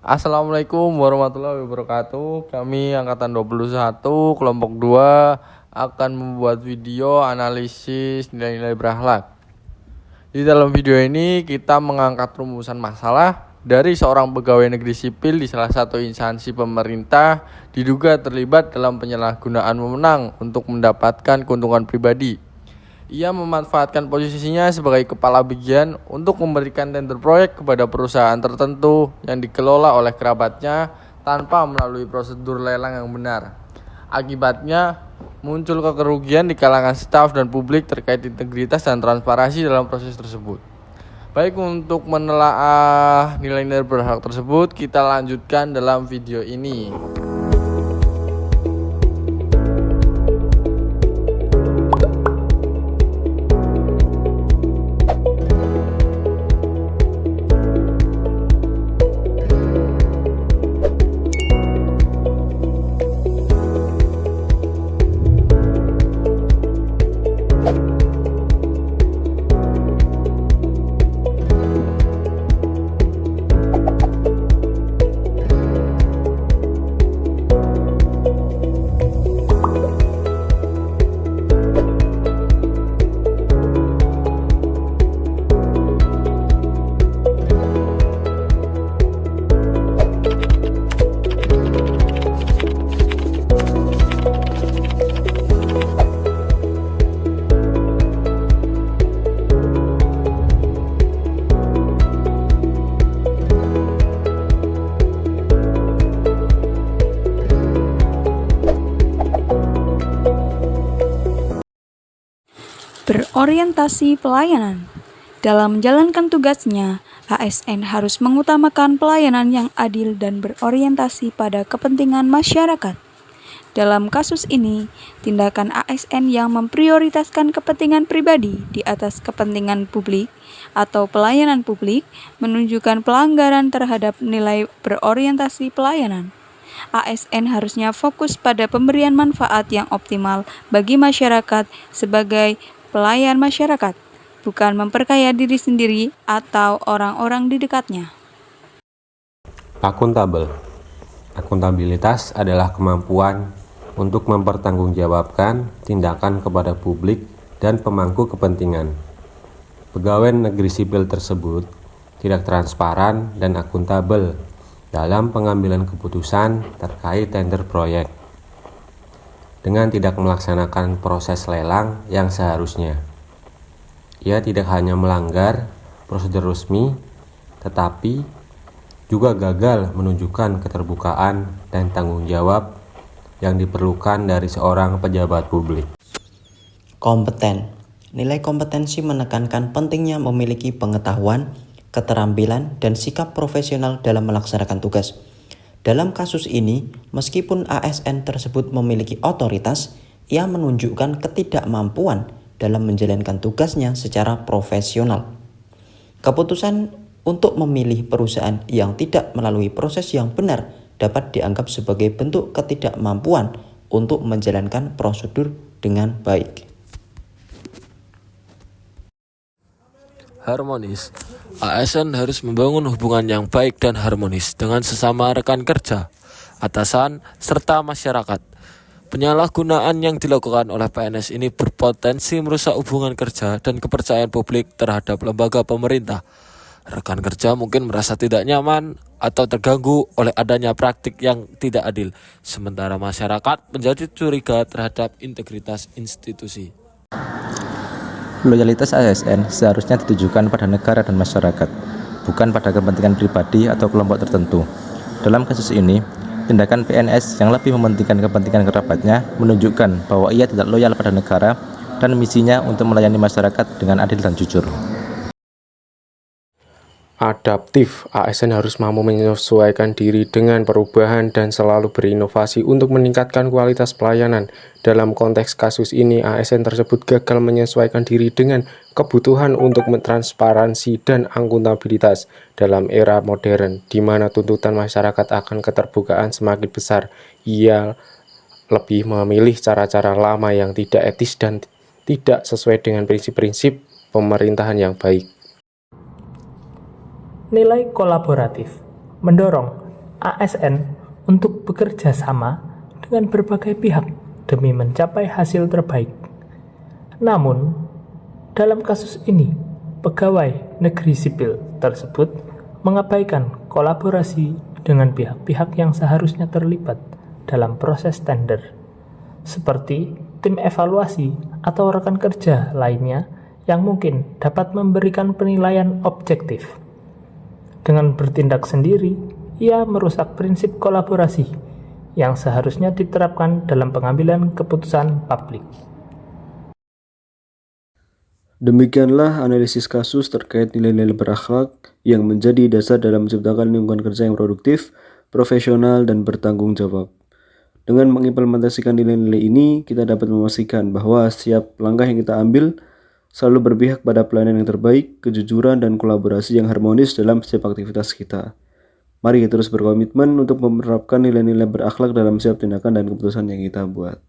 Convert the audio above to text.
Assalamualaikum warahmatullahi wabarakatuh. Kami angkatan 21 kelompok 2 akan membuat video analisis nilai-nilai berakhlak. Di dalam video ini kita mengangkat rumusan masalah dari seorang pegawai negeri sipil di salah satu instansi pemerintah diduga terlibat dalam penyalahgunaan wewenang untuk mendapatkan keuntungan pribadi. Ia memanfaatkan posisinya sebagai kepala bagian untuk memberikan tender proyek kepada perusahaan tertentu yang dikelola oleh kerabatnya tanpa melalui prosedur lelang yang benar. Akibatnya, muncul kerugian di kalangan staf dan publik terkait integritas dan transparansi dalam proses tersebut. Baik, untuk menelaah nilai-nilai berakhlak tersebut, kita lanjutkan dalam video ini. Berorientasi pelayanan. Dalam menjalankan tugasnya, ASN harus mengutamakan pelayanan yang adil dan berorientasi pada kepentingan masyarakat. Dalam kasus ini, tindakan ASN yang memprioritaskan kepentingan pribadi di atas kepentingan publik atau pelayanan publik menunjukkan pelanggaran terhadap nilai berorientasi pelayanan. ASN harusnya fokus pada pemberian manfaat yang optimal bagi masyarakat sebagai pelayan masyarakat, bukan memperkaya diri sendiri atau orang-orang di dekatnya. Akuntabel. Akuntabilitas adalah kemampuan untuk mempertanggungjawabkan tindakan kepada publik dan pemangku kepentingan. Pegawai negeri sipil tersebut tidak transparan dan akuntabel dalam pengambilan keputusan terkait tender proyek, dengan tidak melaksanakan proses lelang yang seharusnya. Ia tidak hanya melanggar prosedur resmi, tetapi juga gagal menunjukkan keterbukaan dan tanggung jawab yang diperlukan dari seorang pejabat publik. Kompeten. Nilai kompetensi menekankan pentingnya memiliki pengetahuan, keterampilan, dan sikap profesional dalam melaksanakan tugas. Dalam kasus ini, meskipun ASN tersebut memiliki otoritas, ia menunjukkan ketidakmampuan dalam menjalankan tugasnya secara profesional. Keputusan untuk memilih perusahaan yang tidak melalui proses yang benar dapat dianggap sebagai bentuk ketidakmampuan untuk menjalankan prosedur dengan baik. Harmonis. ASN harus membangun hubungan yang baik dan harmonis dengan sesama rekan kerja, atasan, serta masyarakat. Penyalahgunaan yang dilakukan oleh PNS ini berpotensi merusak hubungan kerja dan kepercayaan publik terhadap lembaga pemerintah. Rekan kerja mungkin merasa tidak nyaman atau terganggu oleh adanya praktik yang tidak adil, sementara masyarakat menjadi curiga terhadap integritas institusi. Loyalitas ASN seharusnya ditujukan pada negara dan masyarakat, bukan pada kepentingan pribadi atau kelompok tertentu. Dalam kasus ini, tindakan PNS yang lebih mementingkan kepentingan kerabatnya menunjukkan bahwa ia tidak loyal pada negara dan misinya untuk melayani masyarakat dengan adil dan jujur. Adaptif. ASN harus mampu menyesuaikan diri dengan perubahan dan selalu berinovasi untuk meningkatkan kualitas pelayanan. Dalam konteks kasus ini, ASN tersebut gagal menyesuaikan diri dengan kebutuhan untuk transparansi dan akuntabilitas. Dalam era modern, di mana tuntutan masyarakat akan keterbukaan semakin besar, ia lebih memilih cara-cara lama yang tidak etis dan tidak sesuai dengan prinsip-prinsip pemerintahan yang baik. Nilai kolaboratif mendorong ASN untuk bekerja sama dengan berbagai pihak demi mencapai hasil terbaik. Namun, dalam kasus ini, pegawai negeri sipil tersebut mengabaikan kolaborasi dengan pihak-pihak yang seharusnya terlibat dalam proses tender, seperti tim evaluasi atau rekan kerja lainnya yang mungkin dapat memberikan penilaian objektif. Dengan bertindak sendiri, ia merusak prinsip kolaborasi yang seharusnya diterapkan dalam pengambilan keputusan publik. Demikianlah analisis kasus terkait nilai-nilai berakhlak yang menjadi dasar dalam menciptakan lingkungan kerja yang produktif, profesional, dan bertanggung jawab. Dengan mengimplementasikan nilai-nilai ini, kita dapat memastikan bahwa setiap langkah yang kita ambil selalu berpihak pada pelayanan yang terbaik, kejujuran, dan kolaborasi yang harmonis dalam setiap aktivitas kita. Mari kita terus berkomitmen untuk menerapkan nilai-nilai berakhlak dalam setiap tindakan dan keputusan yang kita buat.